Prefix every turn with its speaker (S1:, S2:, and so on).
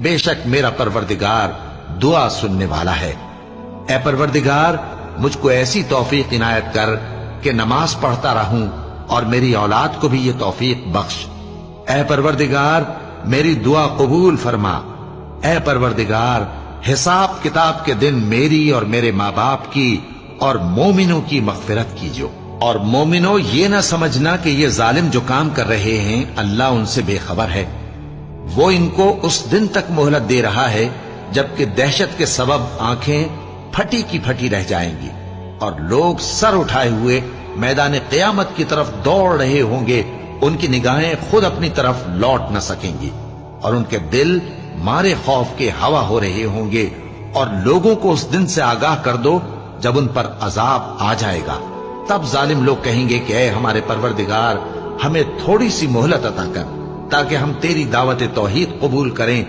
S1: بے شک میرا پروردگار دعا سننے والا ہے۔ اے پروردگار مجھ کو ایسی توفیق عنایت کر کہ نماز پڑھتا رہوں اور میری اولاد کو بھی یہ توفیق بخش۔ اے پروردگار میری دعا قبول فرما۔ اے پروردگار حساب کتاب کے دن میری اور میرے ماں باپ کی اور مومنوں کی مغفرت کیجو۔ اور مومنوں یہ نہ سمجھنا کہ یہ ظالم جو کام کر رہے ہیں اللہ ان سے بے خبر ہے، وہ ان کو اس دن تک مہلت دے رہا ہے جبکہ دہشت کے سبب آنکھیں پھٹی کی پھٹی رہ جائیں گی اور لوگ سر اٹھائے ہوئے میدان قیامت کی طرف دوڑ رہے ہوں گے، ان کی نگاہیں خود اپنی طرف لوٹ نہ سکیں گی اور ان کے دل مارے خوف کے ہوا ہو رہے ہوں گے۔ اور لوگوں کو اس دن سے آگاہ کر دو جب ان پر عذاب آ جائے گا، تب ظالم لوگ کہیں گے کہ اے ہمارے پروردگار ہمیں تھوڑی سی مہلت عطا کر تاکہ ہم تیری دعوت توحید قبول کریں